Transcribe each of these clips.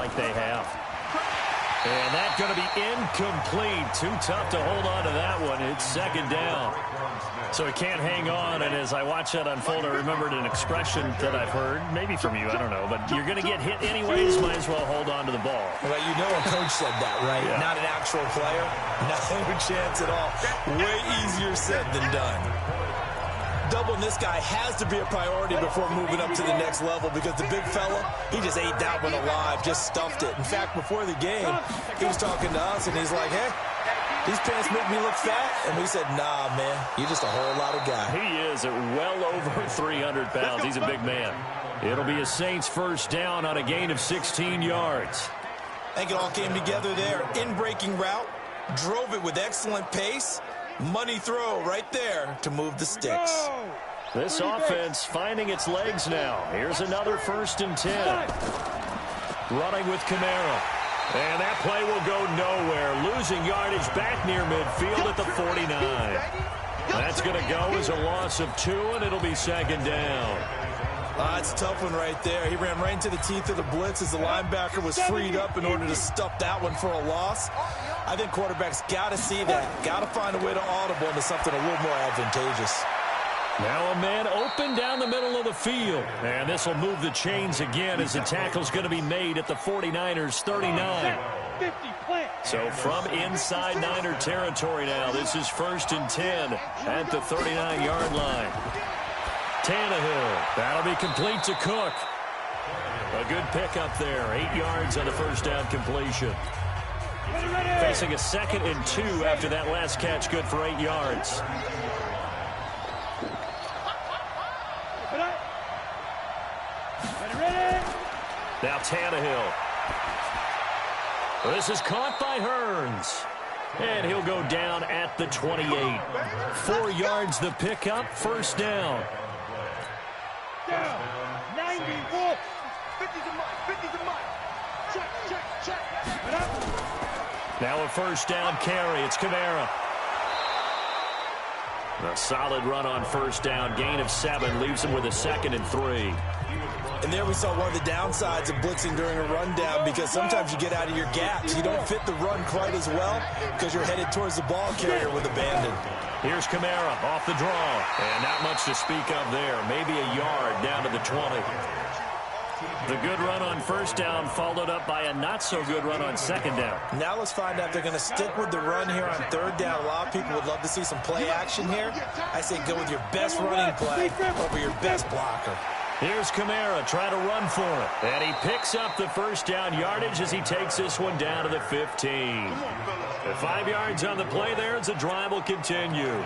like they have. And that's going to be incomplete. Too tough to hold on to that one. It's second down. So he can't hang on, and as I watch that unfold, I remembered an expression that I've heard, maybe from you, I don't know, but you're going to get hit anyways, might as well hold on to the ball. Well, you know a coach said that, right? Yeah. Not an actual player. No chance at all. Way easier said than done. Doubling this guy has to be a priority before moving up to the next level because the big fella, he just ate that one alive, just stuffed it. In fact, before the game, he was talking to us, and he's like, hey, these pants make me look fat. And we said, nah, man, you're just a whole lot of guy. He is at well over 300 pounds. He's a big man. It'll be a Saints first down on a gain of 16 yards. I think it all came together there. In-breaking route, drove it with excellent pace. Money throw right there to move the sticks. This offense finding its legs now. Here's another 1st and 10. Running with Kamara. And that play will go nowhere. Losing yardage back near midfield at the 49. That's going to go as a loss of 2, and it'll be second down. It's a tough one right there. He ran right into the teeth of the blitz as the linebacker was freed up in order to stuff that one for a loss. I think quarterbacks got to see that. Got to find a way to audible into something a little more advantageous. Now a man open down the middle of the field. And this will move the chains again as the tackle's going to be made at the 49ers' 39. So from inside Niner territory now, this is 1st and 10 at the 39-yard line. Tannehill, that'll be complete to Cook. A good pickup there, 8 yards on the first down completion. Facing a 2nd and 2 after that last catch, good for 8 yards. Now Tannehill. This is caught by Hearns. And he'll go down at the 28. 4 yards the pickup, first down. 94. 50's a mile. 50's a mile. Check. Now a first down carry. It's Kamara. A solid run on first down. Gain of 7 leaves him with a 2nd and 3. And there we saw one of the downsides of blitzing during a rundown because sometimes you get out of your gaps. You don't fit the run quite as well because you're headed towards the ball carrier with abandon. Here's Kamara off the draw. And not much to speak of there. Maybe a yard down to the 20. The good run on first down followed up by a not-so-good run on second down. Now let's find out if they're going to stick with the run here on third down. A lot of people would love to see some play action here. I say go with your best running play over your best blocker. Here's Kamara trying to run for it. And he picks up the first down yardage as he takes this one down to the 15. 5 yards on the play there as the drive will continue.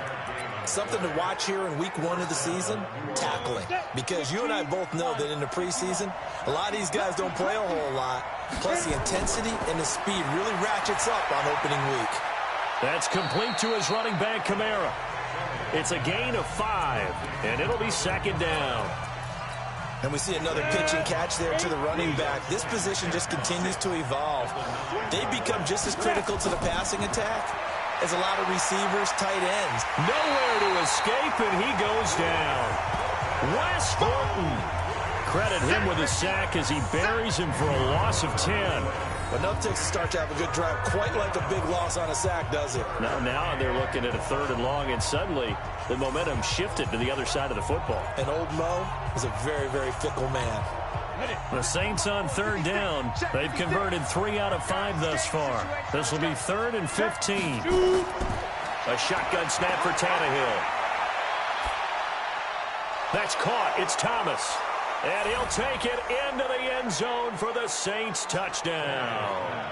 Something to watch here in week 1 of the season, tackling. Because you and I both know that in the preseason, a lot of these guys don't play a whole lot. Plus the intensity and the speed really ratchets up on opening week. That's complete to his running back, Kamara. It's a gain of 5, and it'll be second down. And we see another pitch and catch there to the running back. This position just continues to evolve. They become just as critical to the passing attack as a lot of receivers, tight ends. Nowhere to escape, and he goes down. Wes Horton. Credit him with a sack as he buries him for a loss of 10. Enough takes to start to have a good drive. Quite like a big loss on a sack, does it? Now they're looking at a 3rd and long, and suddenly the momentum shifted to the other side of the football. And old Mo is a very, very fickle man. The Saints on third down. They've converted 3 out of 5 thus far. This will be 3rd and 15. A shotgun snap for Tannehill. That's caught. It's Thomas. And he'll take it into the end zone for the Saints touchdown.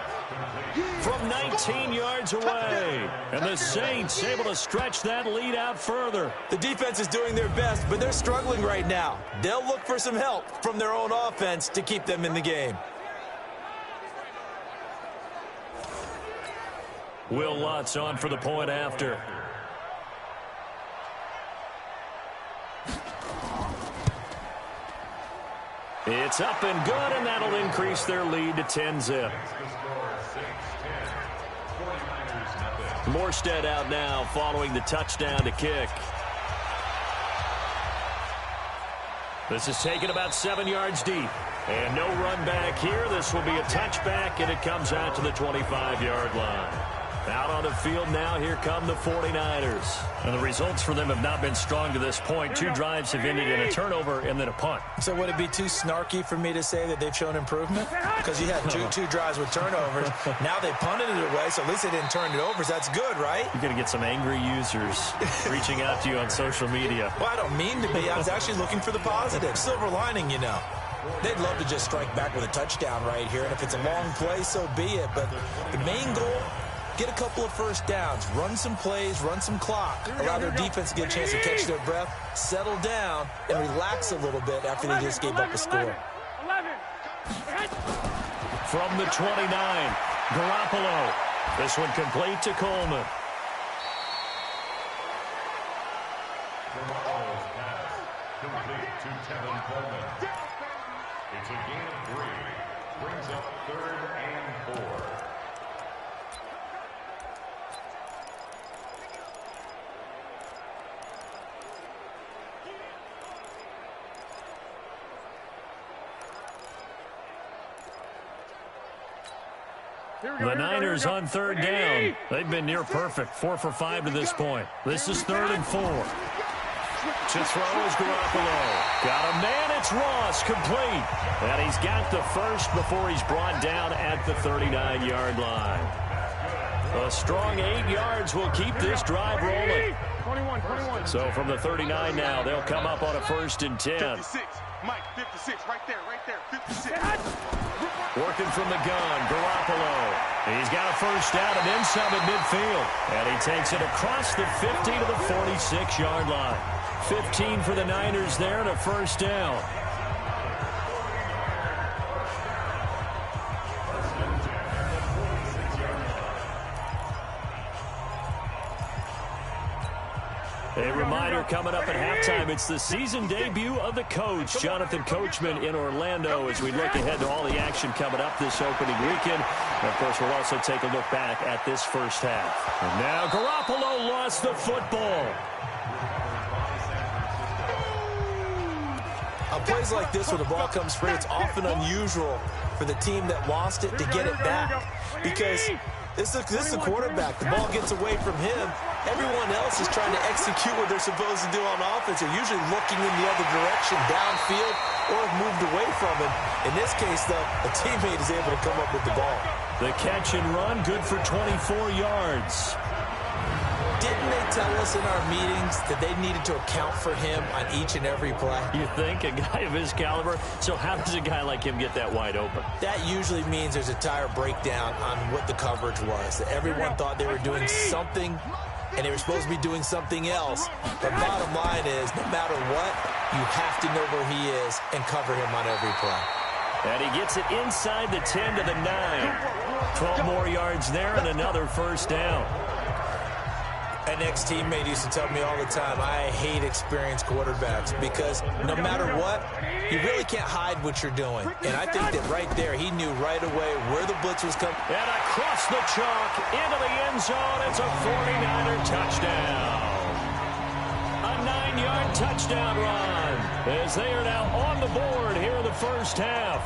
From 19 yards away. And the Saints able to stretch that lead out further. The defense is doing their best, but they're struggling right now. They'll look for some help from their own offense to keep them in the game. Will Lutz on for the point after. It's up and good, and that'll increase their lead to 10-zip. Morstead out now following the touchdown to kick. This is taken about 7 yards deep. And no run back here. This will be a touchback, and it comes out to the 25-yard line. Out on the field now, here come the 49ers. And the results for them have not been strong to this point. 2 drives have ended in a turnover and then a punt. So would it be too snarky for me to say that they've shown improvement? Because you had two drives with turnovers. Now they punted it away, so at least they didn't turn it over. So that's good, right? You're going to get some angry users reaching out to you on social media. Well, I don't mean to be. I was actually looking for the positive. Silver lining, you know. They'd love to just strike back with a touchdown right here. And if it's a long play, so be it. But the main goal, get a couple of first downs, run some plays, run some clock, allow their defense to get a chance to catch their breath, settle down, and relax a little bit after they just gave up a score. From the 29, Garoppolo. This one complete to Coleman. It's a gain of 3. Brings up 3rd and 4. The Niners on 3rd down. They've been near perfect. 4 for 5 to this point. This is 3rd and 4. To throw is Garoppolo. Got a man, it's Ross, complete. And he's got the first before he's brought down at the 39-yard line. A strong 8 yards will keep this drive rolling. 21. So from the 39 now, they'll come up on a 1st and 10. 56. Mike, 56. Right there. 56. Working from the gun, Garoppolo. He's got a first down and then some at midfield. And he takes it across the 50 to the 46-yard line. 15 for the Niners there and a first down. A reminder coming up at halftime, it's the season debut of the coach, Jonathan Coachman in Orlando, as we look ahead to all the action coming up this opening weekend. And of course, we'll also take a look back at this first half. And now Garoppolo lost the football. On plays like this where the ball comes free, it's often unusual for the team that lost it to get it back. Because this is the quarterback. The ball gets away from him. Everyone else is trying to execute what they're supposed to do on offense. They're usually looking in the other direction, downfield, or have moved away from him. In this case, though, a teammate is able to come up with the ball. The catch and run, good for 24 yards. Didn't they tell us in our meetings that they needed to account for him on each and every play? You think? A guy of his caliber? So how does a guy like him get that wide open? That usually means there's a tire breakdown on what the coverage was. That everyone thought they were doing something, and they were supposed to be doing something else. But bottom line is, no matter what, you have to know where he is and cover him on every play. And he gets it inside the 10 to the 9. 12 more yards there and another first down. An ex-teammate used to tell me all the time, I hate experienced quarterbacks because no matter what, you really can't hide what you're doing. And I think that right there, he knew right away where the blitz was coming. And across the chalk, into the end zone, it's a 49er touchdown. A 9-yard touchdown run as they are now on the board here in the first half.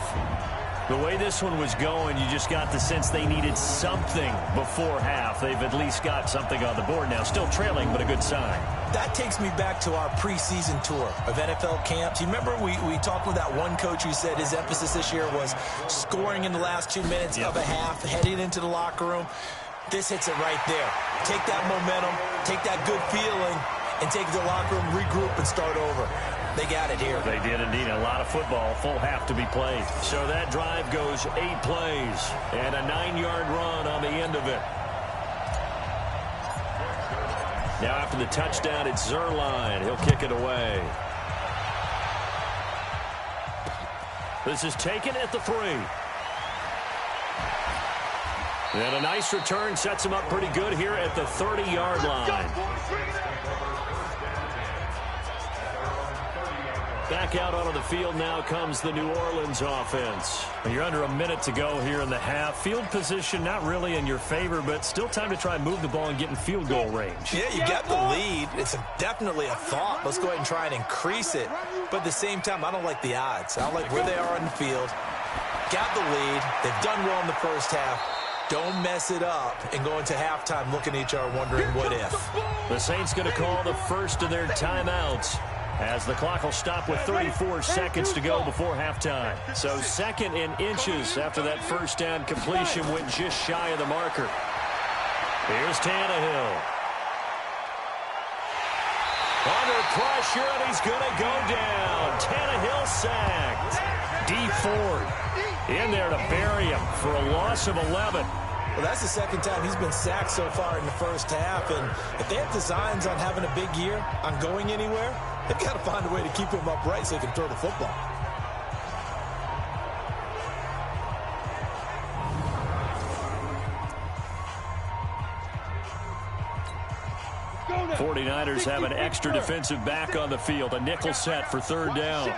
The way this one was going, you just got the sense they needed something before half. They've at least got something on the board now. Still trailing, but a good sign. That takes me back to our preseason tour of NFL camps. You remember we talked with that one coach who said his emphasis this year was scoring in the last 2 minutes of a half, heading into the locker room. This hits it right there. Take that momentum, take that good feeling, and take it to the locker room, regroup, and start over. They got it here. They did indeed. A lot of football, full half to be played. So that drive goes 8 plays and a 9-yard run on the end of it. Now after the touchdown, it's Zerline. He'll kick it away. This is taken at the 3. And a nice return sets him up pretty good here at the 30-yard line. Back out onto the field now comes the New Orleans offense. You're under a minute to go here in the half. Field position not really in your favor, but still time to try and move the ball and get in field goal range. Yeah, you got the lead. It's definitely a thought. Let's go ahead and try and increase it. But at the same time, I don't like the odds. I don't like where they are on the field. Got the lead. They've done well in the first half. Don't mess it up and go into halftime looking at each other wondering what if. The Saints going to call the first of their timeouts, as the clock will stop with 34 seconds to go before halftime. So second in inches after that first down completion went just shy of the marker. Here's Tannehill. Under pressure, and he's going to go down. Tannehill sacked. D Ford in there to bury him for a loss of 11. Well, that's the second time he's been sacked so far in the first half. And if they have designs on having a big year, on going anywhere, they've got to find a way to keep him upright so he can throw the football. The 49ers have an extra defensive back on the field. A nickel set for third down.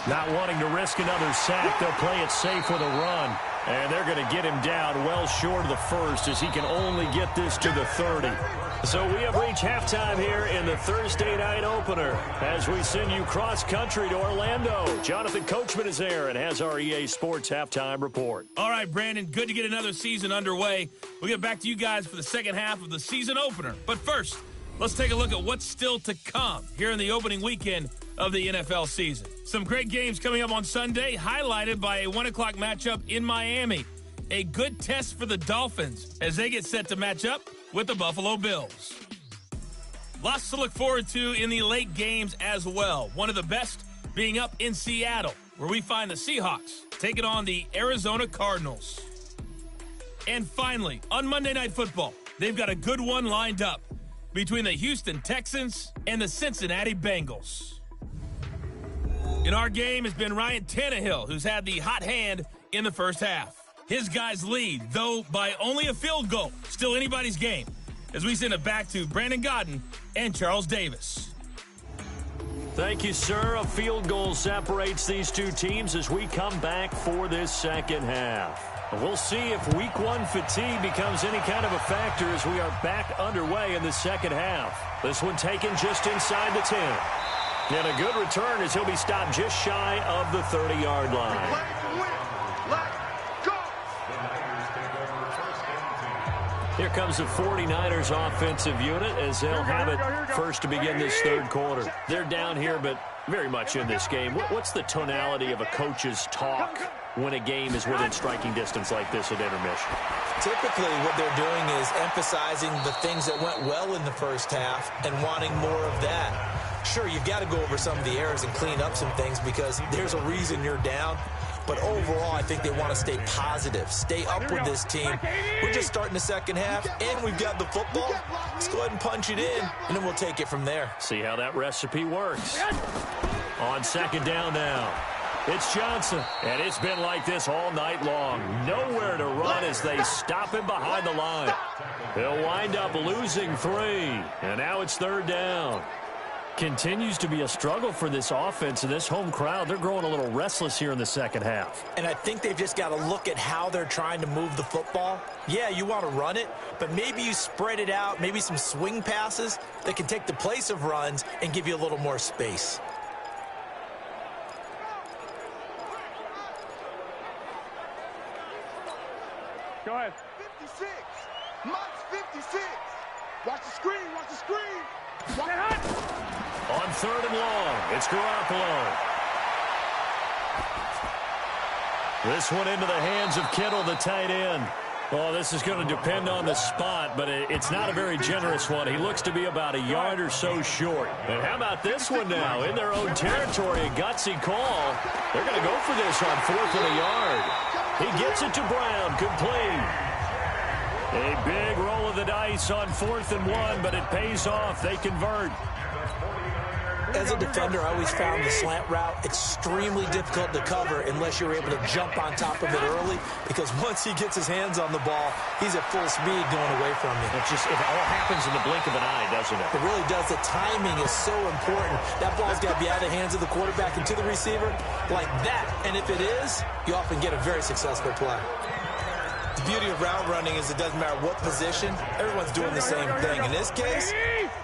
Not wanting to risk another sack, they'll play it safe with a run. And they're going to get him down well short of the first, as he can only get this to the 30. So we have reached halftime here in the Thursday night opener as we send you cross-country to Orlando. Jonathan Coachman is there and has our EA Sports halftime report. All right, Brandon, good to get another season underway. We'll get back to you guys for the second half of the season opener. But first, let's take a look at what's still to come here in the opening weekend of the NFL season. Some great games coming up on Sunday, highlighted by a 1 o'clock matchup in Miami. A good test for the Dolphins as they get set to match up with the Buffalo Bills. Lots to look forward to in the late games as well. One of the best being up in Seattle, where we find the Seahawks taking on the Arizona Cardinals. And finally, on Monday Night Football, they've got a good one lined up between the Houston Texans and the Cincinnati Bengals. In our game has been Ryan Tannehill, who's had the hot hand in the first half. His guys lead, though by only a field goal. Still anybody's game, as we send it back to Brandon Godden and Charles Davis. Thank you, sir. A field goal separates these two teams as we come back for this second half. We'll see if week one fatigue becomes any kind of a factor as we are back underway in the second half. This one taken just inside the 10. And a good return as he'll be stopped just shy of the 30-yard line. Here comes the 49ers offensive unit as they'll have it first to begin this third quarter. They're down here, but very much in this game. What's the tonality of a coach's talk when a game is within striking distance like this at intermission? Typically, what they're doing is emphasizing the things that went well in the first half and wanting more of that. Sure, you've got to go over some of the errors and clean up some things because there's a reason you're down. But overall, I think they want to stay positive, stay up with this team. We're just starting the second half, and we've got the football. Let's go ahead and punch it in, and then we'll take it from there. See how that recipe works. On second down now, it's Johnson, and it's been like this all night long. Nowhere to run as they stop him behind the line. He'll wind up losing 3, and now it's third down. Continues to be a struggle for this offense and this home crowd. They're growing a little restless here in the second half. And I think they've just got to look at how they're trying to move the football. Yeah, you want to run it, but maybe you spread it out, maybe some swing passes that can take the place of runs and give you a little more space. Go ahead. 56. Mike's 56. Watch the screen. Watch the screen. Watch it hot. On third and long, it's Garoppolo. This one into the hands of Kittle, the tight end. Oh, this is going to depend on the spot, but it's not a very generous one. He looks to be about a yard or so short. And how about this one now? In their own territory, a gutsy call. They're going to go for this on 4th and a yard. He gets it to Brown, complete. A big roll of the dice on 4th and 1, but it pays off. They convert. as a defender, I always found the slant route extremely difficult to cover unless you're able to jump on top of it early, because once he gets his hands on the ball, he's at full speed going away from you. It all happens in the blink of an eye, doesn't it? It really does. The timing is so important. That ball's got to be out of the hands of the quarterback and to the receiver like that. And if it is, you often get a very successful play. The beauty of route running is it doesn't matter what position, everyone's doing the same thing. In this case,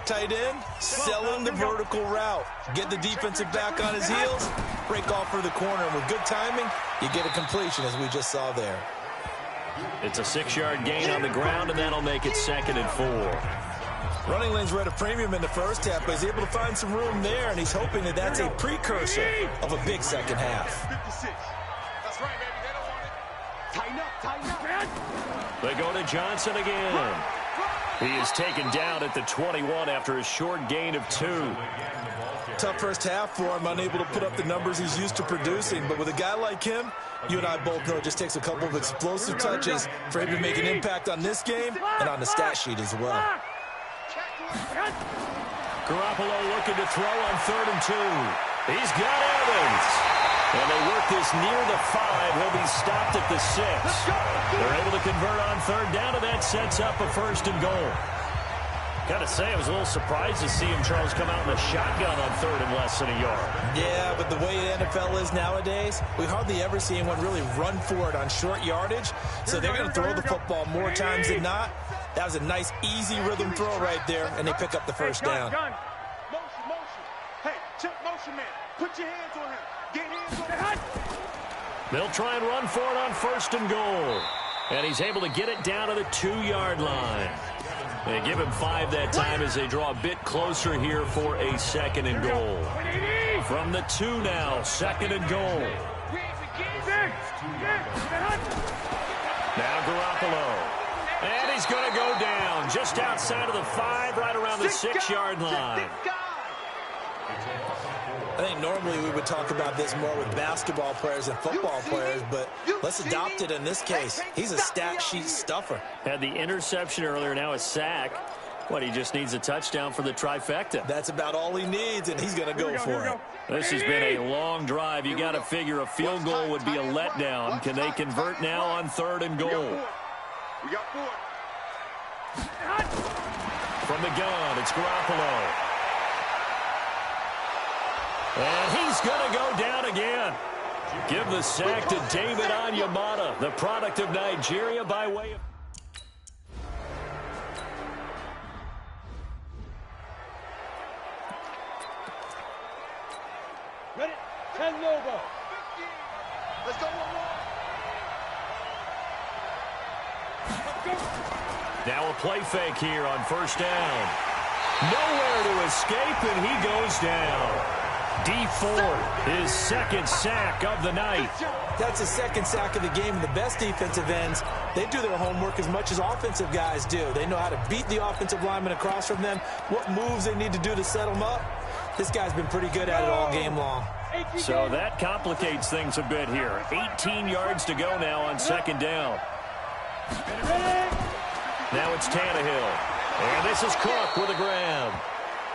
tight end, selling the vertical route. Get the defensive back on his heels, break off for the corner. And with good timing, you get a completion, as we just saw there. It's a 6-yard gain on the ground, and that'll make it 2nd and 4. Running lanes were at a premium in the first half, but he's able to find some room there, and he's hoping that that's a precursor of a big second half. 56. That's right, baby. They don't want it. Tighten up, tighten up. They go to Johnson again. He is taken down at the 21 after a short gain of 2. Tough first half for him, unable to put up the numbers he's used to producing. But with a guy like him, you and I both know it just takes a couple of explosive touches for him to make an impact on this game and on the stat sheet as well. Garoppolo looking to throw on 3rd and 2. He's got Evans. And they work this near the 5. He'll be stopped at the 6. They're able to convert on 3rd down, and that sets up a 1st and goal. Got to say, I was a little surprised to see him, Charles, come out in a shotgun on 3rd and less than a yard. Yeah, but the way the NFL is nowadays, we hardly ever see anyone really run for it on short yardage. So they're going to throw the football more times than not. That was a nice, easy rhythm throw right there, and they pick up the 1st down. Motion, motion. Hey, check motion, man. Put your hands on him. Get hands on him. They'll try and run for it on 1st and goal. And he's able to get it down to the 2-yard line. They give him 5 that time as they draw a bit closer here for a 2nd and goal. From the 2 now, 2nd and goal. Now Garoppolo. And he's going to go down just outside of the 5, right around the 6-yard line. I think normally we would talk about this more with basketball players and football players, but let's adopt it in this case. He's a stat sheet stuffer. Had the interception earlier, now a sack. What, he just needs a touchdown for the trifecta. That's about all he needs, and he's going to go for it. This has been a long drive. You got to figure a field goal would be a letdown. Can they convert now on 3rd and goal? We got 4. From the gun, it's Garoppolo. And he's going to go down again. Give the sack to David Onyemata, the product of Nigeria by way of... Ready? 10 logo. Let's go, Now a play fake here on 1st down. Nowhere to escape, and he goes down. D Ford, his 2nd sack of the night. That's the 2nd sack of the game. And the best defensive ends, they do their homework as much as offensive guys do. They know how to beat the offensive lineman across from them, what moves they need to do to set them up. This guy's been pretty good at it all game long. So that complicates things a bit here. 18 yards to go now on 2nd down. Now it's Tannehill. And this is Cook with a grab.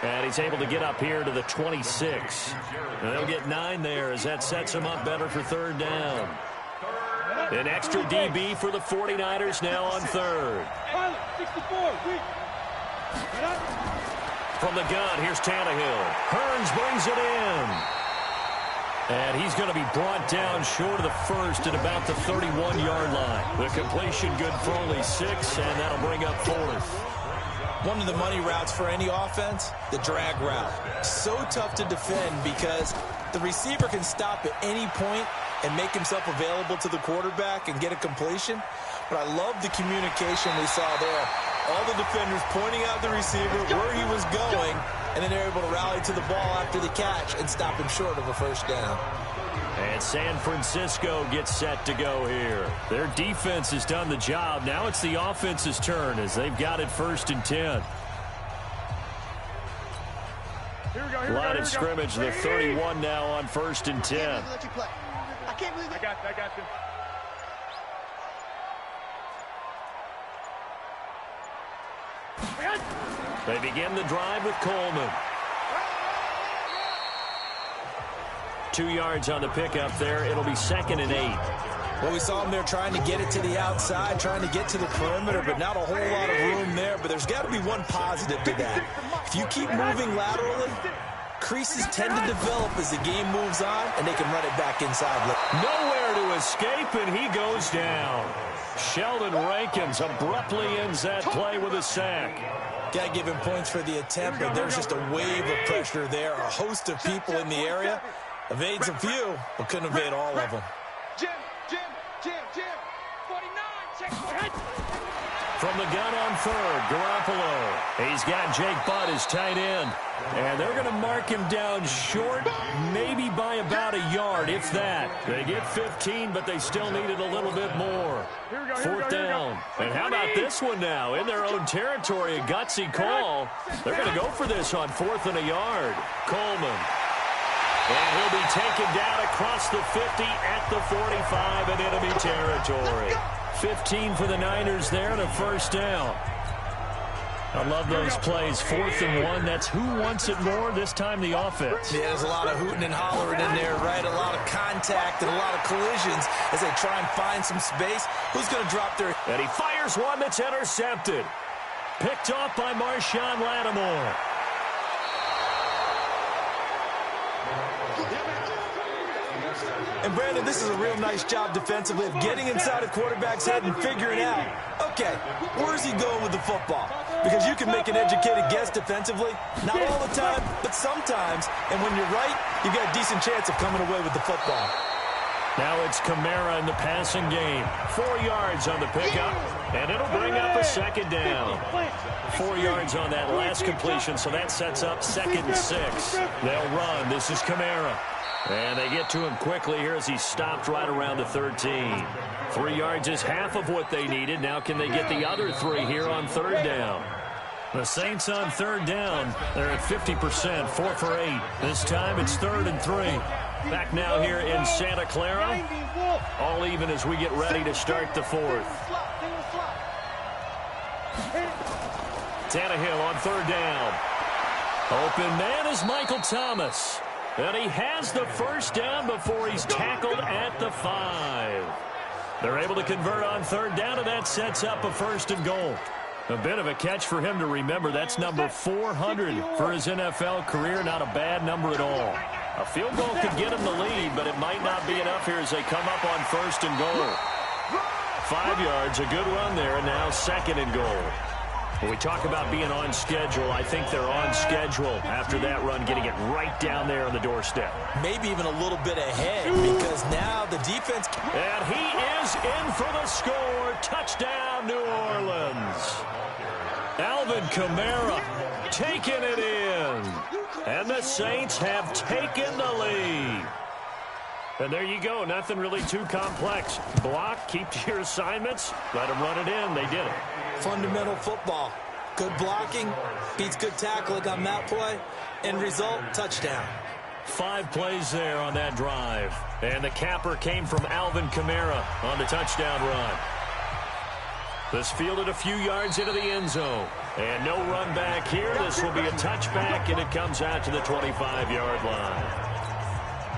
And he's able to get up here to the 26. And they'll get 9 there as that sets him up better for 3rd down. An extra DB for the 49ers now on 3rd. From the gun, here's Tannehill. Hearns brings it in. And he's going to be brought down short of the 1st at about the 31-yard line. The completion good for only 6, and that'll bring up 4th. One of the money routes for any offense, the drag route. So tough to defend because the receiver can stop at any point and make himself available to the quarterback and get a completion. But I love the communication we saw there. All the defenders pointing out the receiver, where he was going, and then they're able to rally to the ball after the catch and stop him short of a 1st down. And San Francisco gets set to go here. Their defense has done the job. Now it's the offense's turn as they've got it 1st and 10. Line of scrimmage, the 31 now on 1st and 10. I can't believe it. I got you. They begin the drive with Coleman. 2 yards on the pickup there. It'll be 2nd and 8. Well, we saw him there trying to get it to the outside, trying to get to the perimeter, but not a whole lot of room there. But there's got to be one positive to that. If you keep moving laterally, creases tend to develop as the game moves on, and they can run it back inside. Nowhere to escape, and he goes down. Sheldon Rankins abruptly ends that play with a sack. Got to give him points for the attempt, but there's just a wave of pressure there. A host of people in the area. Evades a few, but couldn't evade all of them. Jim, 49, check head. From the gun on third, Garoppolo. He's got Jake Butt, his tight end. And they're going to mark him down short, maybe by about a yard, if that. They get 15, but they still needed a little bit more. 4th down. And how about this one now? In their own territory, a gutsy call. They're going to go for this on 4th and a yard. Coleman. And he'll be taken down across the 50 at the 45 in enemy territory. 15 for the Niners there and a 1st down. I love those plays. 4th and 1. That's who wants it more. This time the offense. Yeah, there's a lot of hooting and hollering in there, right? A lot of contact and a lot of collisions as they try and find some space. Who's going to drop their... And he fires one that's intercepted. Picked off by Marshawn Lattimore. And, Brandon, this is a real nice job defensively of getting inside a quarterback's head and figuring out, okay, where's he going with the football? Because you can make an educated guess defensively, not all the time, but sometimes. And when you're right, you've got a decent chance of coming away with the football. Now it's Kamara in the passing game. 4 yards on the pickup, and it'll bring up a 2nd down. 4 yards on that last completion, so that sets up 2nd and 6. They'll run. This is Kamara. And they get to him quickly here as he stopped right around the 13. 3 yards is half of what they needed. Now can they get the other 3 here on 3rd down? The Saints on 3rd down. They're at 50%, 4 for 8. This time it's 3rd and 3. Back now here in Santa Clara. All even as we get ready to start the 4th. Tannehill on 3rd down. Open man is Michael Thomas. And he has the 1st down before he's tackled at the 5. They're able to convert on 3rd down, and that sets up a 1st and goal. A bit of a catch for him to remember. That's number 400 for his NFL career. Not a bad number at all. A field goal could get him the lead, but it might not be enough here as they come up on 1st and goal. 5 yards, a good run there, and now 2nd and goal. When we talk about being on schedule, I think they're on schedule after that run, getting it right down there on the doorstep. Maybe even a little bit ahead because now the defense... And he is in for the score. Touchdown, New Orleans. Alvin Kamara taking it in. And the Saints have taken the lead. And there you go. Nothing really too complex. Block, keep to your assignments, let them run it in. They did it. Fundamental football. Good blocking beats good tackling on that play. End result, touchdown. 5 plays there on that drive. And the capper came from Alvin Kamara on the touchdown run. This fielded a few yards into the end zone. And no run back here. This will be a touchback, and it comes out to the 25-yard line.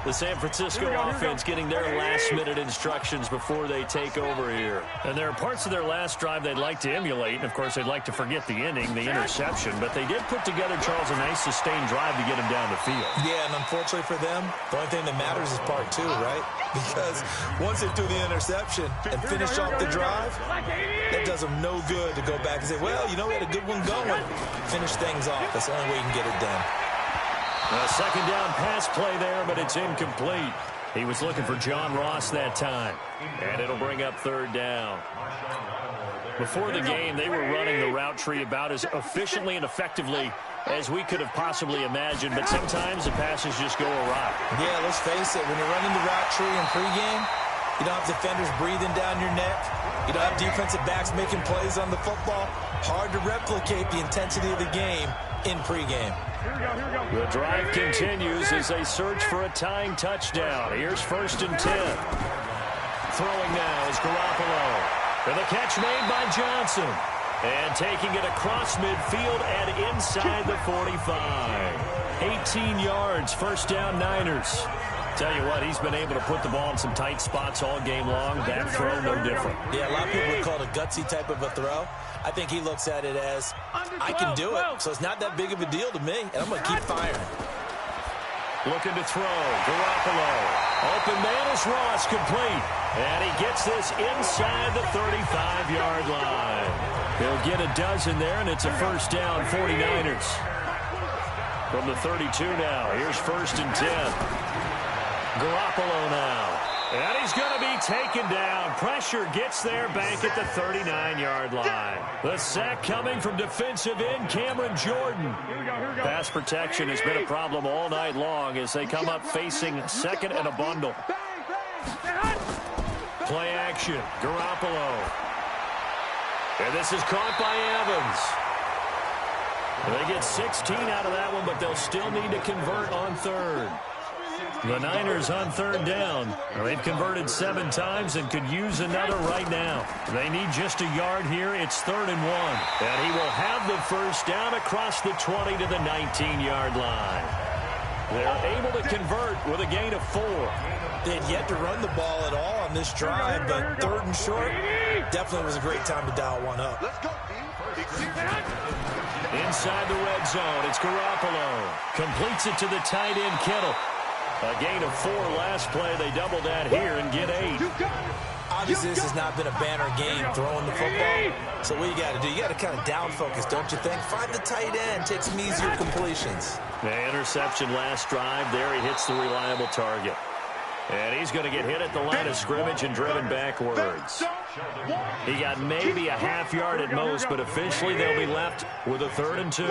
The San Francisco offense getting their last-minute instructions before they take over here. And there are parts of their last drive they'd like to emulate. And, of course, they'd like to forget the ending, the interception. But they did put together, Charles, a nice sustained drive to get him down the field. Yeah, and unfortunately for them, the only thing that matters is part 2, right? Because once they do the interception and finish off the drive, that does them no good to go back and say, well, you know, we had a good one going. Finish things off. That's the only way you can get it done. A 2nd down pass play there, but it's incomplete. He was looking for John Ross that time. And it'll bring up 3rd down. Before the game, they were running the route tree about as efficiently and effectively as we could have possibly imagined, but sometimes the passes just go awry. Yeah, let's face it, when you're running the route tree in pregame, you don't have defenders breathing down your neck. You don't have defensive backs making plays on the football. Hard to replicate the intensity of the game in pregame. The drive continues as they search for a tying touchdown. Here's 1st and 10. Throwing now is Garoppolo. And the catch made by Johnson. And taking it across midfield and inside the 45. 18 yards, 1st down Niners. Tell you what, he's been able to put the ball in some tight spots all game long. That throw, no different. Yeah, a lot of people would call it a gutsy type of a throw. I think he looks at it as, I can do it, so it's not that big of a deal to me, and I'm going to keep firing. Looking to throw. Garoppolo. Open man is Ross, complete. And he gets this inside the 35-yard line. He'll get a dozen there, and it's a first down, 49ers. From the 32 now. Here's 1st and 10. Garoppolo now. And he's going to be taken down. Pressure gets there back at the 39-yard line. The sack coming from defensive end Cameron Jordan. Pass protection has been a problem all night long as they come up facing second and a bundle. Play action. Garoppolo. And this is caught by Evans. They get 16 out of that one, but they'll still need to convert on third. The Niners on third down. They've converted 7 times and could use another right now. They need just a yard here. It's 3rd and 1. And he will have the first down across the 20 to the 19-yard line. They're able to convert with a gain of 4. They had yet to run the ball at all on this drive, but 3rd and short definitely was a great time to dial one up. Let's go, Inside the red zone, it's Garoppolo. Completes it to the tight end, Kittle. A gain of 4 last play. They double that here and get 8. Obviously, this has not been a banner game throwing the football. So what you got to do, you got to kind of down focus, don't you think? Find the tight end, take some easier completions. The interception last drive. There he hits the reliable target. And he's going to get hit at the line of scrimmage and driven backwards. He got maybe a half yard at most, but officially they'll be left with a 3rd and 2.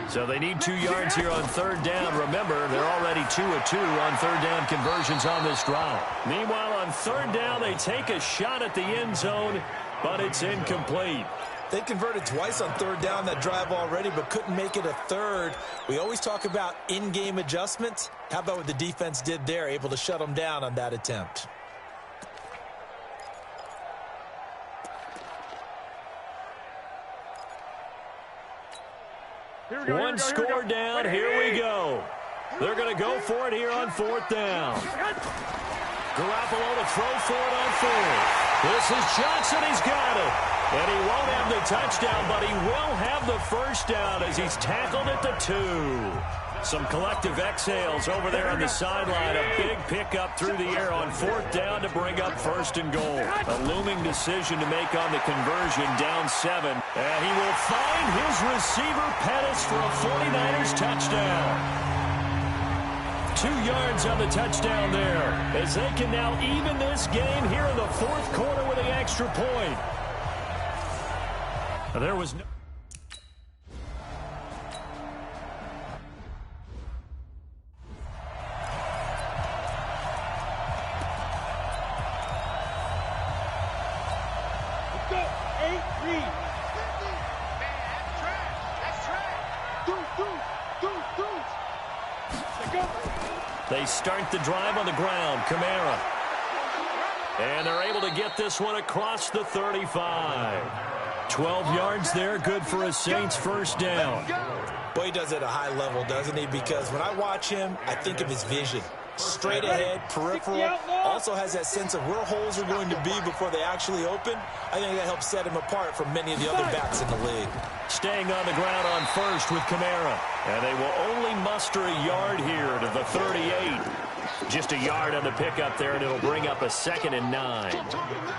So they need 2 yards here on third down. Remember, they're already 2 of 2 on third down conversions on this drive. Meanwhile, on third down, they take a shot at the end zone, but it's incomplete. They converted twice on third down that drive already, but couldn't make it a third. We always talk about in-game adjustments. How about what the defense did there, able to shut them down on that attempt? One score down. Here we go. They're going to go for it here on 4th down. Garoppolo to throw for it on 4th. This is Johnson. He's got it. And he won't have the touchdown, but he will have the first down as he's tackled at the 2. Some collective exhales over there on the sideline. A big pickup through the air on 4th down to bring up 1st and goal. A looming decision to make on the conversion, down 7. And he will find his receiver, Pettis, for a 49ers touchdown. 2 yards on the touchdown there, as they can now even this game here in the 4th quarter with an extra point. There was no... Let's go. 8-3. That's trash. Let's go. They start the drive on the ground. Kamara. And they're able to get this one across the 35. 12 yards there, good for a Saints first down. Boy, he does it at a high level, doesn't he? Because when I watch him, I think of his vision. Straight ahead, peripheral, also has that sense of where holes are going to be before they actually open. I think that helps set him apart from many of the other backs in the league. Staying on the ground on first with Kamara. And they will only muster a yard here to the 38. Just a yard on the pickup there, and it'll bring up a 2nd and 9.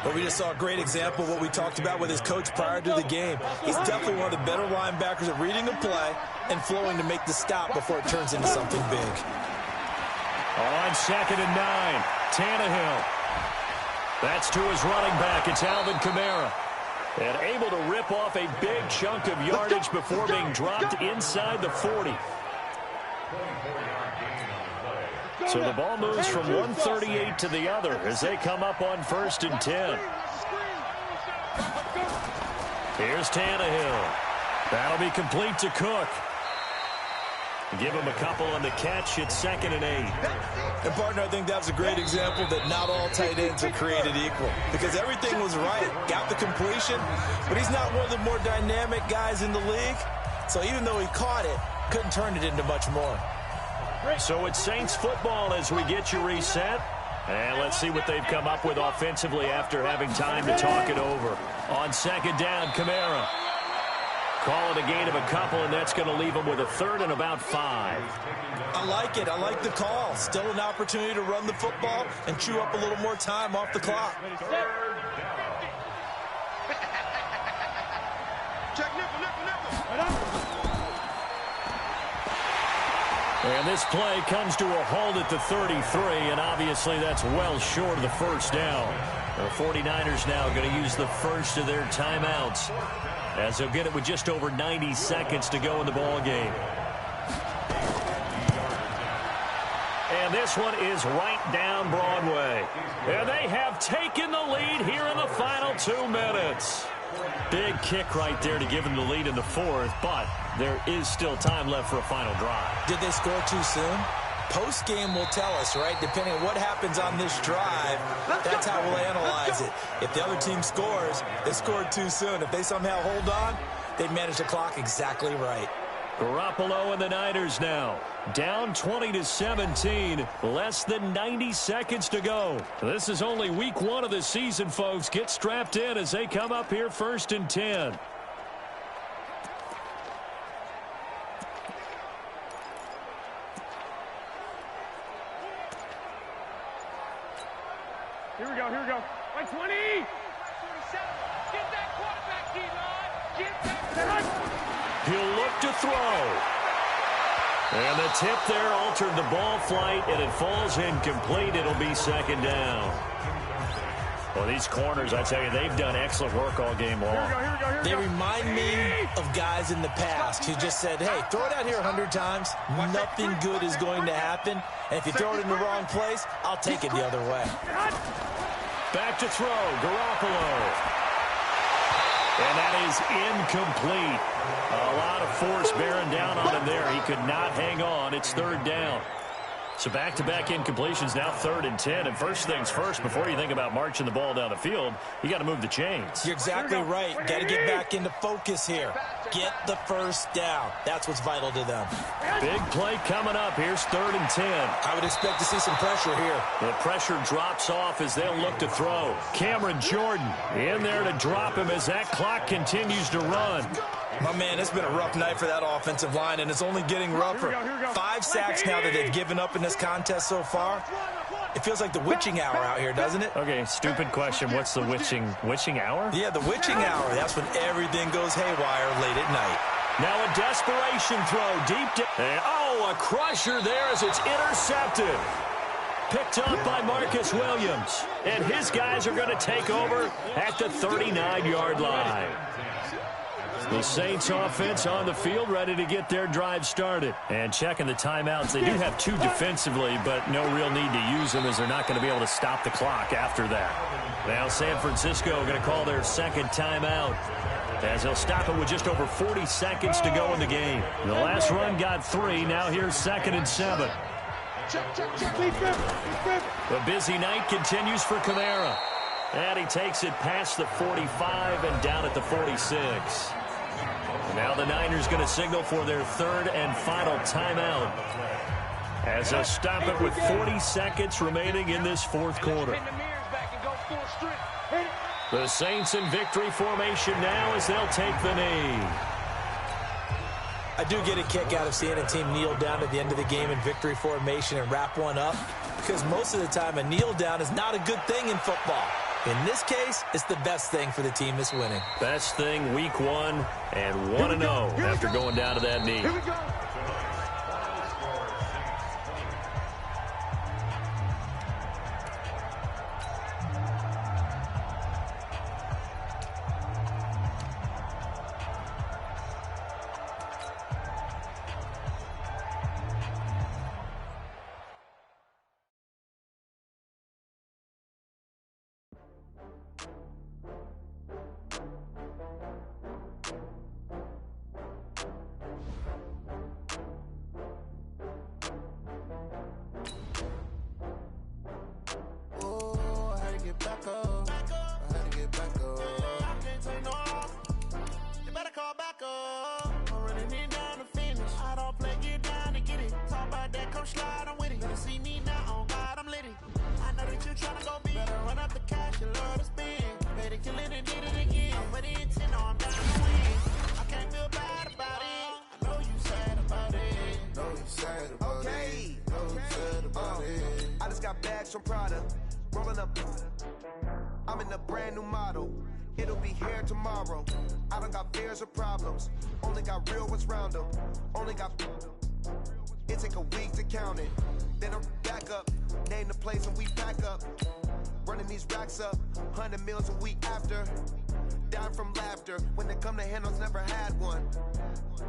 But we just saw a great example of what we talked about with his coach prior to the game. He's definitely one of the better linebackers at reading a play and flowing to make the stop before it turns into something big. On 2nd and 9, Tannehill. That's to his running back. It's Alvin Kamara. And able to rip off a big chunk of yardage before being dropped inside the 40. So the ball moves from 138 to the other as they come up on 1st and 10. Here's Tannehill. That'll be complete to Cook. Give him a couple on the catch. It's 2nd and 8. And, partner, I think that's a great example that not all tight ends are created equal. Because everything was right. Got the completion. But he's not one of the more dynamic guys in the league. So even though he caught it, couldn't turn it into much more. So it's Saints football as we get you reset. And let's see what they've come up with offensively after having time to talk it over. On second down, Kamara. Call it a gain of a couple, and that's going to leave them with a third and about 5. I like it. I like the call. Still an opportunity to run the football and chew up a little more time off the clock. And this play comes to a halt at the 33, and obviously that's well short of the first down. The 49ers now going to use the first of their timeouts, as they'll get it with just over 90 seconds to go in the ball game. And this one is right down Broadway. And they have taken the lead here in the final 2 minutes. Big kick right there to give them the lead in the fourth, but there is still time left for a final drive. Did they score too soon? Post-game will tell us, right? Depending on what happens on this drive, that's how we'll analyze it. If the other team scores, they scored too soon. If they somehow hold on, they manage the clock exactly right. Garoppolo and the Niners now down 20-17, less than 90 seconds to go. This is only week 1 of the season, folks. Get strapped in as they come up here 1st and 10. Here we go. By 20. 47. Get that quarterback, D-Rod. Get that. He'll look to throw. And the tip there altered the ball flight, and it falls incomplete. It'll be second down. Well, these corners, I tell you, they've done excellent work all game long. Here we go. They remind me of guys in the past who just said, hey, throw it out here 100 times. Nothing good is going to happen. And if you throw it in the wrong place, I'll take it the other way. Back to throw, Garoppolo. And that is incomplete. A lot of force bearing down on him there. He could not hang on. It's third down. So back-to-back incompletions, now 3rd and 10. And first things first, before you think about marching the ball down the field, you got to move the chains. You're exactly right. Got to get back into focus here. Get the first down. That's what's vital to them. Big play coming up. Here's 3rd and 10. I would expect to see some pressure here. The pressure drops off as they'll look to throw. Cameron Jordan in there to drop him as that clock continues to run. My man, it's been a rough night for that offensive line, and it's only getting rougher. 5 sacks now that they've given up in this contest so far. It feels like the witching hour out here, doesn't it? Okay, stupid question. What's the witching hour? Yeah, the witching hour. That's when everything goes haywire late at night. Now a desperation throw deep down. Oh, a crusher there as it's intercepted. Picked up by Marcus Williams. And his guys are going to take over at the 39-yard line. The Saints offense on the field, ready to get their drive started. And checking the timeouts. They do have 2 defensively, but no real need to use them as they're not going to be able to stop the clock after that. Now San Francisco going to call their second timeout, as they'll stop it with just over 40 seconds to go in the game. The last run got 3. Now here's 2nd and 7. The busy night continues for Kamara. And he takes it past the 45 and down at the 46. Now the Niners going to signal for their 3rd and final timeout, as they'll stop it with 40 seconds remaining in this 4th quarter. The Saints in victory formation now as they'll take the knee. I do get a kick out of seeing a team kneel down at the end of the game in victory formation and wrap one up, because most of the time a kneel down is not a good thing in football. In this case, it's the best thing for the team that's winning. Best thing week 1 and 1-0 after going down to that knee. Here we go. come slide, I'm with it. Better see me now, on God, I'm litty. I know that you tryna go big. Better run up the cash, you love to spend. Better kill it and did it again. I'm with the intent, no, I'm down to win. I can't feel bad about it. I know you sad about it. Know you sad about it. Know you sad about it. I just got bags from Prada. Rolling up. I'm in a brand new model. It'll be here tomorrow. I don't got fears or problems. Only got real ones round them. Only got. It take a week to count it. Then I'm back up. Name the place and we pack up. Running these racks up. 100 meals a week after. Down from laughter. When it come to handles, never had one.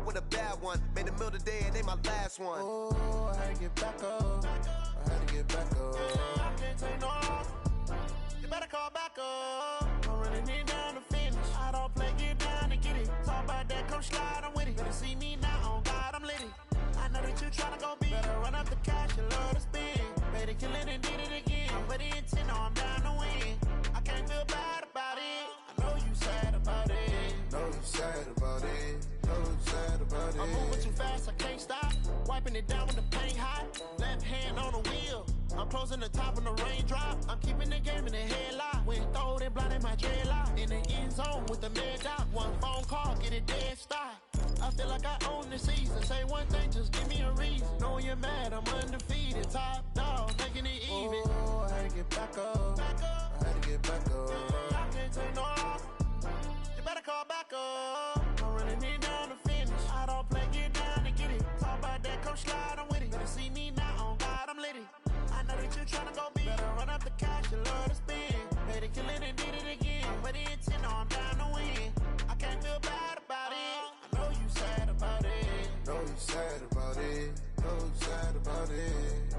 With a bad one. Made a meal today and they my last one. Oh, I had to get back up. I had to get back up. I can't take no off. You better call back up. I'm running it down to finish. I don't play, get down to get it. Talk about that, come slide, I'm with it. Better see me now, on God, I'm litty. I know that you tryna go big. Better run up the cash, you love to spend. Better kill it and did it again. I'm with the intent, no, I'm down to win. I can't feel bad about it. I know you sad about it. Know you sad about it. Know you sad about it. I'm moving too fast, I can't stop. Wiping it down with the paint hot. Left hand on the wheel. I'm closing the top of the raindrop. I'm keeping the game in the headlock. When throwed and blinded my dreadlock. In the end zone with the mid dot. One phone call, get it dead stop. I feel like I own the season. Say one thing, just give me a reason. Knowing you're mad, I'm undefeated. Top dog, making it even. Oh, I had to get back up. I had to get back up. I can't take no off. You better call back up. I'm running it down to finish. I don't play, get down to get it. Talk about that, come slide, I'm with it. Better see me now, on God, I'm litty. I know that you tryna go big. Better run up the cash, you love to spend. Better kill it and did it again. With the intent, no, I'm down to win. I can't feel bad about it. I know you sad about it. Know you sad about it. Know you sad about it.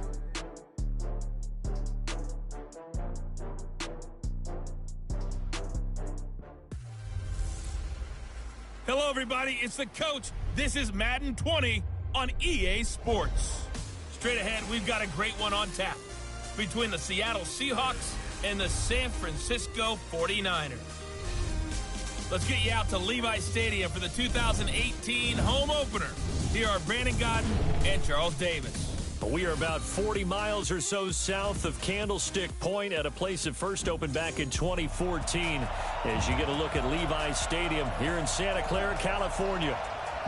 Hello, everybody. It's the coach. This is Madden 20 on EA Sports. Straight ahead, we've got a great one on tap between the Seattle Seahawks and the San Francisco 49ers. Let's get you out to Levi Stadium for the 2018 home opener. Here are Brandon Godden and Charles Davis. We are about 40 miles or so south of Candlestick Point at a place that first opened back in 2014 as you get a look at Levi Stadium here in Santa Clara, California.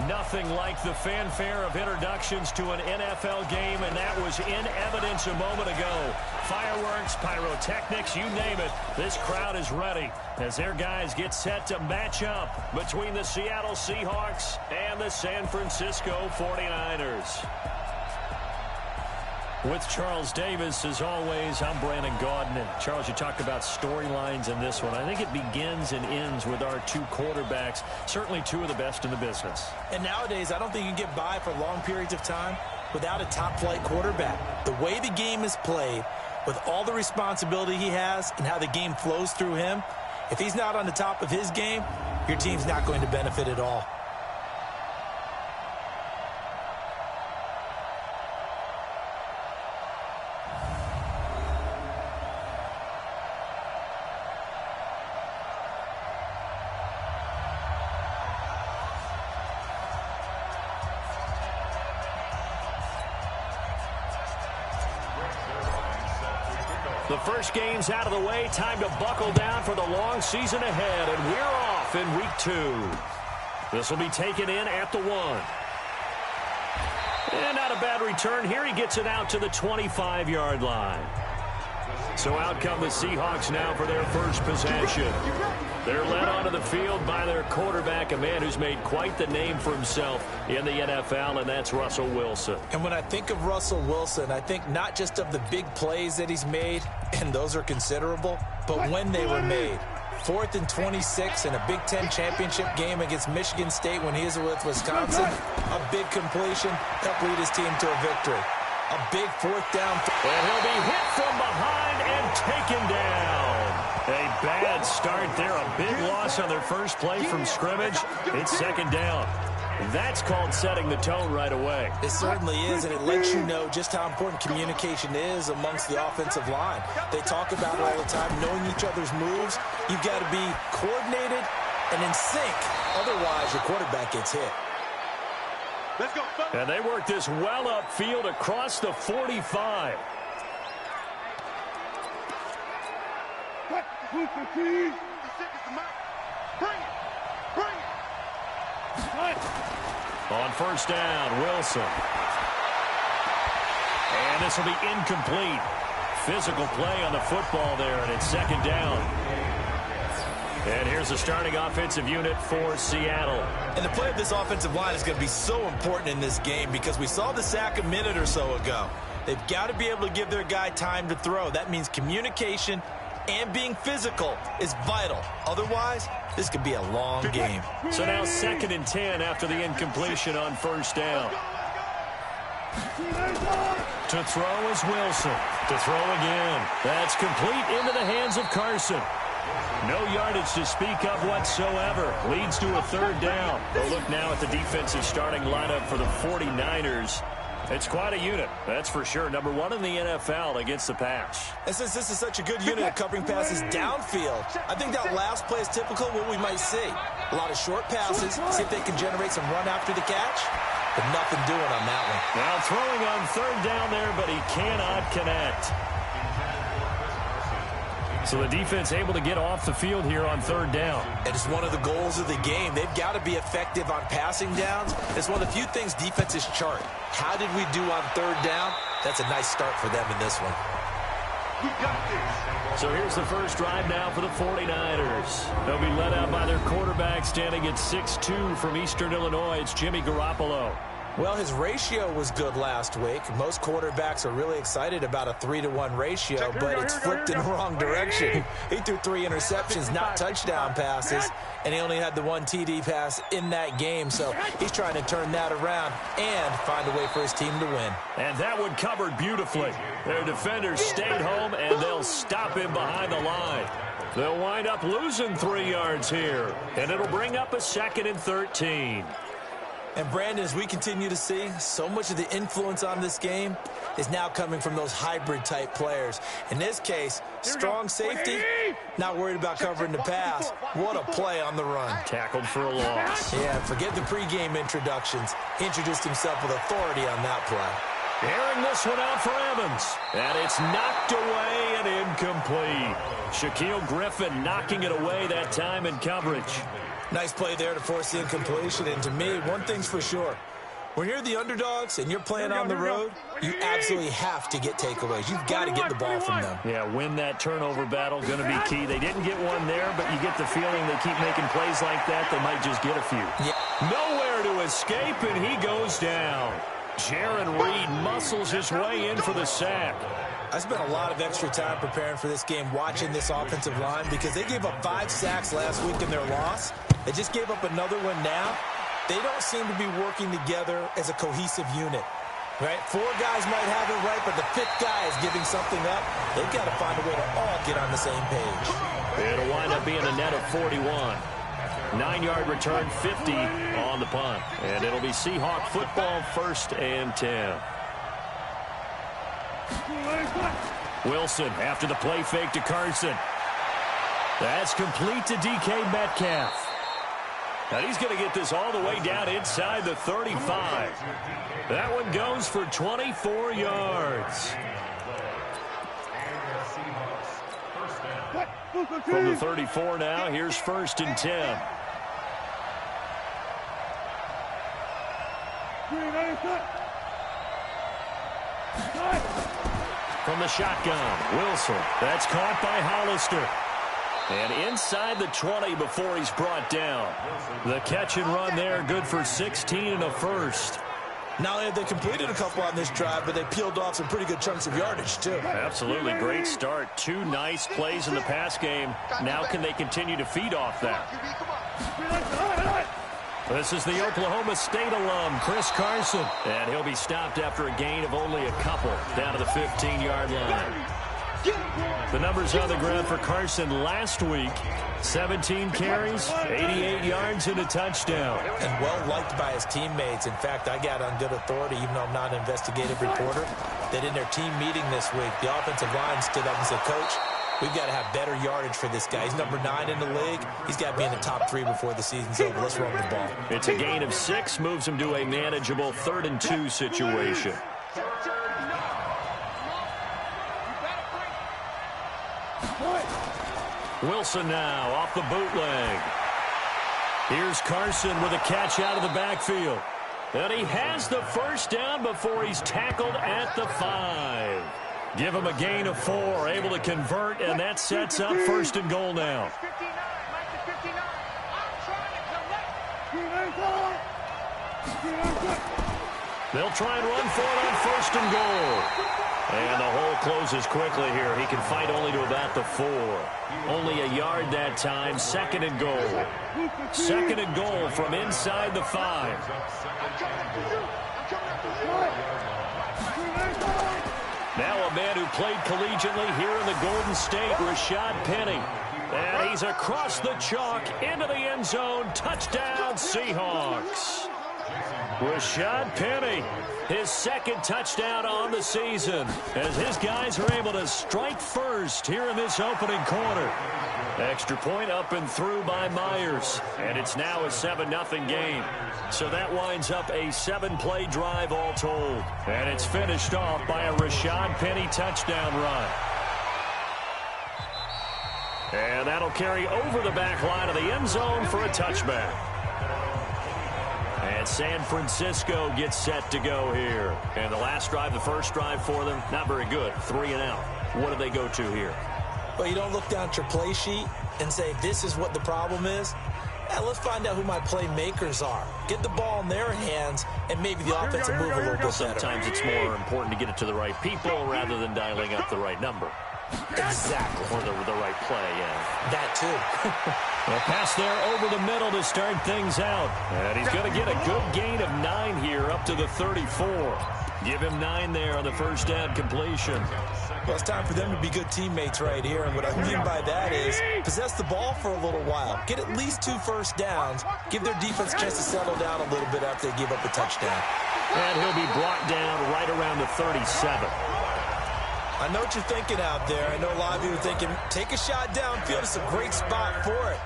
Nothing like the fanfare of introductions to an NFL game, and that was in evidence a moment ago. Fireworks, pyrotechnics, you name it. This crowd is ready as their guys get set to match up between the Seattle Seahawks and the San Francisco 49ers. With Charles Davis, as always, I'm Brandon Gaudin. And Charles, you talked about storylines in this one. I think it begins and ends with our two quarterbacks, certainly two of the best in the business. And nowadays, I don't think you can get by for long periods of time without a top-flight quarterback. The way the game is played, with all the responsibility he has and how the game flows through him, if he's not on the top of his game, your team's not going to benefit at all. The first game's out of the way. Time to buckle down for the long season ahead, and we're off in week 2. This will be taken in at the 1. And not a bad return here. He gets it out to the 25-yard line. So out come the Seahawks now for their first possession. They're led onto the field by their quarterback, a man who's made quite the name for himself in the NFL, and that's Russell Wilson. And when I think of Russell Wilson, I think not just of the big plays that he's made, and those are considerable, but when they were made. 4th and 26 in a Big Ten championship game against Michigan State when he was with Wisconsin. A big completion helped lead his team to a victory. A big 4th down. And he'll be hit from behind and taken down. A bad start there. A big loss on their first play from scrimmage. It's 2nd down. That's called setting the tone right away. It certainly is, and it lets you know just how important communication is amongst the offensive line. They talk about it all the time, knowing each other's moves. You've got to be coordinated and in sync. Otherwise, your quarterback gets hit. Let's go. And they work this well upfield across the 45. On first down, Wilson. And this will be incomplete. Physical play on the football there, and it's second down. And here's the starting offensive unit for Seattle. And the play of this offensive line is going to be so important in this game because we saw the sack a minute or so ago. They've got to be able to give their guy time to throw. That means communication and being physical is vital. Otherwise, this could be a long game. So now 2nd and 10 after the incompletion on first down. To throw is Wilson. To throw again. That's complete into the hands of Carson. No yardage to speak of whatsoever. Leads to a third down. A look now at the defensive starting lineup for the 49ers. It's quite a unit, that's for sure. Number 1 in the NFL against the pass. And since this is such a good unit at covering passes downfield, I think that last play is typical of what we might see. A lot of short passes, see if they can generate some run after the catch, but nothing doing on that one. Now throwing on third down there, but he cannot connect. So the defense able to get off the field here on third down. It is one of the goals of the game. They've got to be effective on passing downs. It's one of the few things defenses chart. How did we do on third down? That's a nice start for them in this one. We got this. So here's the first drive now for the 49ers. They'll be led out by their quarterback standing at 6'2" from Eastern Illinois. It's Jimmy Garoppolo. Well, his ratio was good last week. Most quarterbacks are really excited about a 3-to-1 ratio, but it's flipped in the wrong direction. He threw 3 interceptions, not touchdown passes, and he only had the 1 TD pass in that game. So he's trying to turn that around and find a way for his team to win. And that one covered beautifully. Their defenders stayed home, and they'll stop him behind the line. They'll wind up losing 3 yards here, and it'll bring up a 2nd and 13. And, Brandon, as we continue to see, so much of the influence on this game is now coming from those hybrid-type players. In this case, strong safety, not worried about covering the pass. What a play on the run. Tackled for a loss. Yeah, forget the pregame introductions. He introduced himself with authority on that play. Airing this one out for Evans. And it's knocked away and incomplete. Shaquille Griffin knocking it away that time in coverage. Nice play there to force the incompletion. And to me, one thing's for sure. When you're the underdogs and you're playing on the road, you absolutely have to get takeaways. You've got to get the ball from them. Yeah, win that turnover battle, going to be key. They didn't get one there, but you get the feeling they keep making plays like that, they might just get a few. Yeah. Nowhere to escape, and he goes down. Jaron Reed muscles his way in for the sack. I spent a lot of extra time preparing for this game, watching this offensive line, because they gave up 5 sacks last week in their loss. They just gave up another one now. They don't seem to be working together as a cohesive unit, right? 4 guys might have it right, but the 5th guy is giving something up. They've got to find a way to all get on the same page. It'll wind up being a net of 41. 9-yard return, 50 on the punt. And it'll be Seahawk football, 1st and 10. Wilson after the play fake to Carson. That's complete to DK Metcalf. And he's going to get this all the way down inside the 35. That one goes for 24 yards. From the 34 now, here's 1st and 10. From the shotgun, Wilson. That's caught by Hollister. And inside the 20 before he's brought down. The catch and run there, good for 16 and a first. Not only have they completed a couple on this drive, but they peeled off some pretty good chunks of yardage, too. Absolutely great start. 2 nice plays in the pass game. Now can they continue to feed off that? This is the Oklahoma State alum, Chris Carson. And he'll be stopped after a gain of only a couple down to the 15-yard line. The numbers on the ground for Carson last week. 17 carries, 88 yards, and a touchdown. And well-liked by his teammates. In fact, I got on good authority, even though I'm not an investigative reporter, that in their team meeting this week, the offensive line stood up and said, Coach, We've got to have better yardage for this guy. He's number 9 in the league. He's got to be in the top 3 before the season's over. Let's run the ball. It's a gain of 6, moves him to a manageable 3rd and 2 situation. Wilson now off the bootleg. Here's Carson with a catch out of the backfield. And he has the first down before he's tackled at the 5. Give him a gain of 4, able to convert, and that sets up 1st and goal now. They'll try and run for it on 1st and goal. And the hole closes quickly here. He can fight only to about the 4. Only a yard that time. 2nd and goal. 2nd and goal from inside the 5. Now a man who played collegiately here in the Golden State, Rashad Penny. And he's across the chalk into the end zone. Touchdown, Seahawks. Rashad Penny, his 2nd touchdown on the season, as his guys are able to strike first here in this opening quarter. Extra point up and through by Myers, and it's now a 7-0 game. So that winds up a 7-play drive all told, and it's finished off by a Rashad Penny touchdown run. And that'll carry over the back line of the end zone for a touchback. And San Francisco gets set to go here. And the last drive, the first drive for them, not very good. 3 and out. What do they go to here? Well, you don't look down at your play sheet and say, this is what the problem is. Yeah, let's find out who my playmakers are. Get the ball in their hands, and maybe the offense will move a little bit better. Sometimes it's more important to get it to the right people rather than dialing up the right number. Exactly. Or the right play, yeah. That too. A pass there over the middle to start things out. And he's going to get a good gain of 9 here up to the 34. Give him 9 there on the first down completion. Well, it's time for them to be good teammates right here. And what I mean by that is possess the ball for a little while. Get at least 2 first downs. Give their defense a chance to settle down a little bit after they give up a touchdown. And he'll be brought down right around the 37. I know what you're thinking out there. I know a lot of you are thinking, take a shot downfield. It's a great spot for it.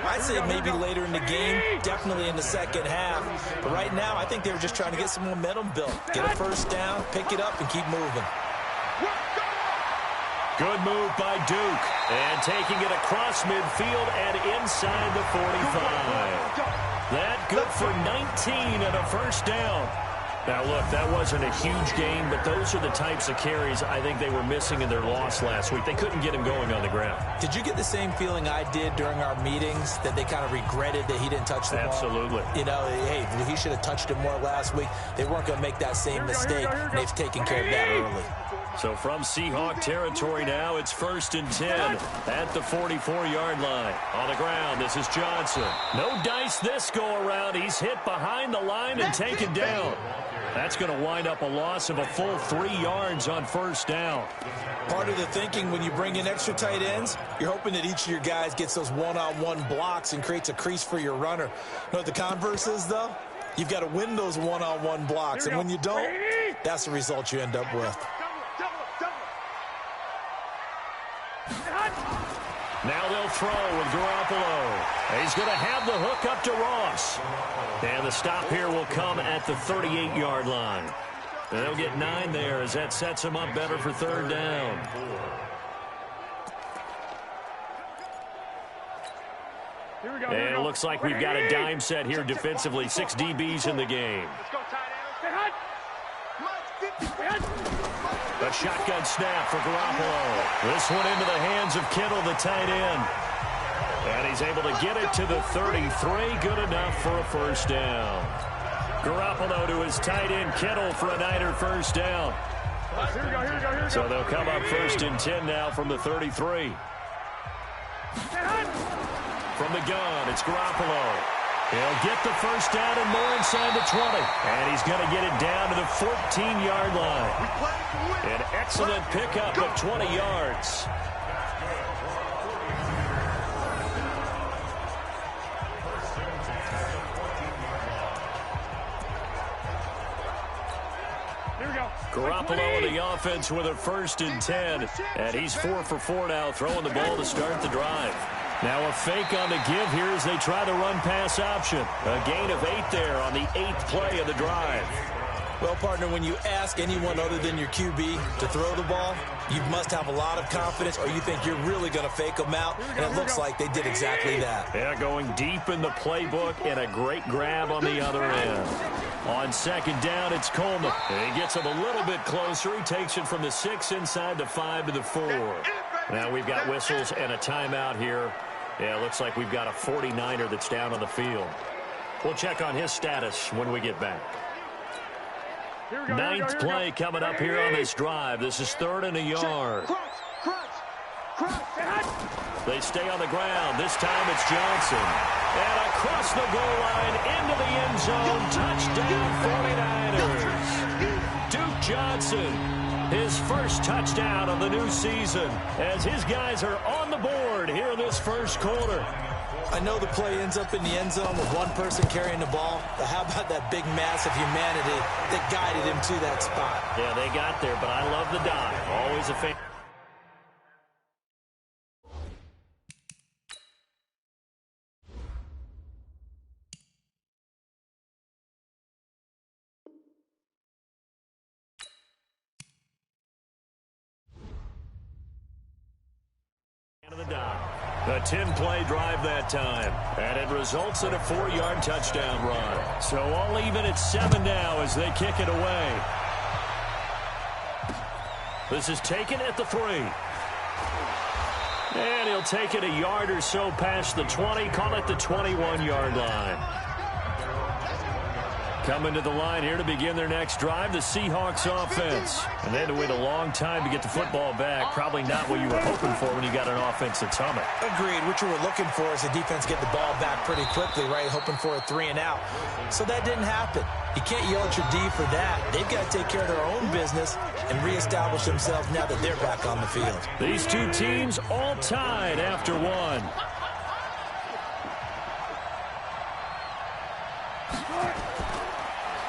I'd say maybe later in the game, definitely in the second half. But right now, I think they were just trying to get some momentum built. Get a first down, pick it up, and keep moving. Good move by Duke. And taking it across midfield and inside the 45. That good for 19 and a first down. Now, look, that wasn't a huge gain, but those are the types of carries I think they were missing in their loss last week. They couldn't get him going on the ground. Did you get the same feeling I did during our meetings, that they kind of regretted that he didn't touch the ball? Absolutely. You know, hey, he should have touched it more last week. They weren't going to make that same mistake, and they've taken care of that early. So from Seahawk territory now, it's 1st and 10 at the 44-yard line. On the ground, this is Johnson. No dice this go-around. He's hit behind the line and taken down. That's going to wind up a loss of a full 3 yards on first down. Part of the thinking when you bring in extra tight ends, you're hoping that each of your guys gets those one-on-one blocks and creates a crease for your runner. You know what the converse is, though? You've got to win those one-on-one blocks, and when you don't, that's the result you end up with. Now they'll throw with Garoppolo. He's going to have the hook up to Ross. And the stop here will come at the 38-yard line. And they'll get 9 there as that sets him up better for third down. And it looks like we've got a dime set here defensively. 6 DBs in the game. A shotgun snap for Garoppolo. This one into the hands of Kittle, the tight end. And he's able to get it to the 33. Good enough for a first down. Garoppolo to his tight end, Kittle, for a Niner first down. So they'll come up 1st and 10 now from the 33. From the gun, it's Garoppolo. He'll get the first down and more inside the 20. And he's going to get it down to the 14-yard line. An excellent pickup of 20 yards. Garoppolo and the offense with a 1st and 10. And he's 4 for 4 now, throwing the ball to start the drive. Now a fake on the give here as they try the run-pass option. A gain of 8 there on the 8th play of the drive. Well, partner, when you ask anyone other than your QB to throw the ball, you must have a lot of confidence or you think you're really going to fake them out, and it looks like they did exactly that. Yeah, going deep in the playbook and a great grab on the other end. On 2nd down, it's Coleman. He gets him a little bit closer. He takes it from the 6 inside the 5 to the 4. Now we've got whistles and a timeout here. Yeah, it looks like we've got a 49er that's down on the field. We'll check on his status when we get back. 9th play coming up here on this drive. This is 3rd and a yard. They stay on the ground. This time it's Johnson. And across the goal line into the end zone. Touchdown 49ers. Duke Johnson, his first touchdown of the new season as his guys are on the board here in this first quarter. I know the play ends up in the end zone with one person carrying the ball, but how about that big mass of humanity that guided him to that spot? Yeah, they got there, but I love the dive. Always a fan. The dive. A 10-play drive that time, and it results in a 4-yard touchdown run. So all even at 7 now as they kick it away. This is taken at the 3. And he'll take it a yard or so past the 20, call it the 21-yard line. Coming to the line here to begin their next drive, the Seahawks offense. And they had to wait a long time to get the football back. Probably not what you were hoping for when you got an offense that's humming. Agreed. What you were looking for is the defense get the ball back pretty quickly, right? Hoping for a 3 and out. So that didn't happen. You can't yell at your D for that. They've got to take care of their own business and reestablish themselves now that they're back on the field. These two teams all tied after 1.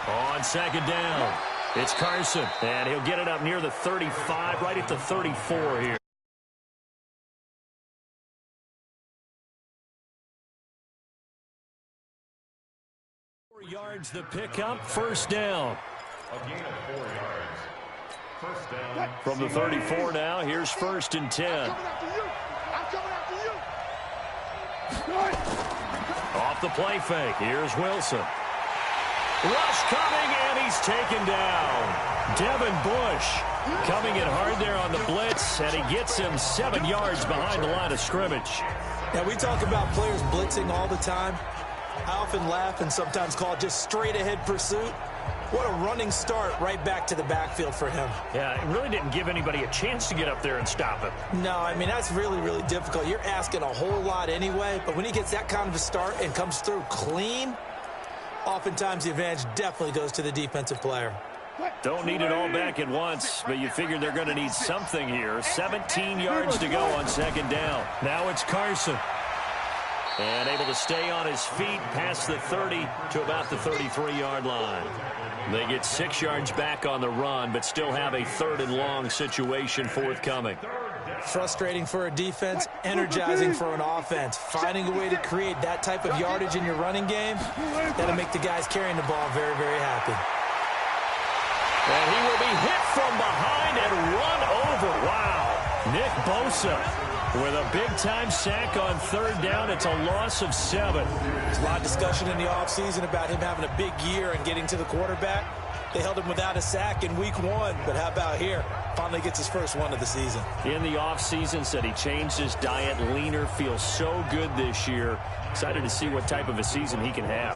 On 2nd down, it's Carson, and he'll get it up near the 35, right at the 34 here. 4 yards the pickup, 1st down. A gain of 4 yards. 1st down. From the 34 now, here's 1st and 10. Off the play fake, here's Wilson. Rush coming, and he's taken down. Devin Bush coming in hard there on the blitz, and he gets him 7 yards behind the line of scrimmage. Now, we talk about players blitzing all the time. I often laugh and sometimes call it just straight-ahead pursuit. What a running start right back to the backfield for him. Yeah, it really didn't give anybody a chance to get up there and stop him. No, I mean, that's really, really difficult. You're asking a whole lot anyway, but when he gets that kind of a start and comes through clean, oftentimes the advantage definitely goes to the defensive player. Don't need it all back at once, but you figure they're going to need something here. 17 yards to go on 2nd down. Now it's Carson. And able to stay on his feet past the 30 to about the 33-yard line. They get 6 yards back on the run, but still have a 3rd and long situation forthcoming. Frustrating for a defense, energizing for an offense. Finding a way to create that type of yardage in your running game, that'll make the guys carrying the ball very, very happy. And he will be hit from behind and run over. Wow. Nick Bosa with a big-time sack on 3rd down. It's a loss of 7. There's a lot of discussion in the offseason about him having a big year and getting to the quarterback. They held him without a sack in week 1, but how about here? Finally gets his first one of the season. In the offseason, said he changed his diet, leaner, feels so good this year. Excited to see what type of a season he can have.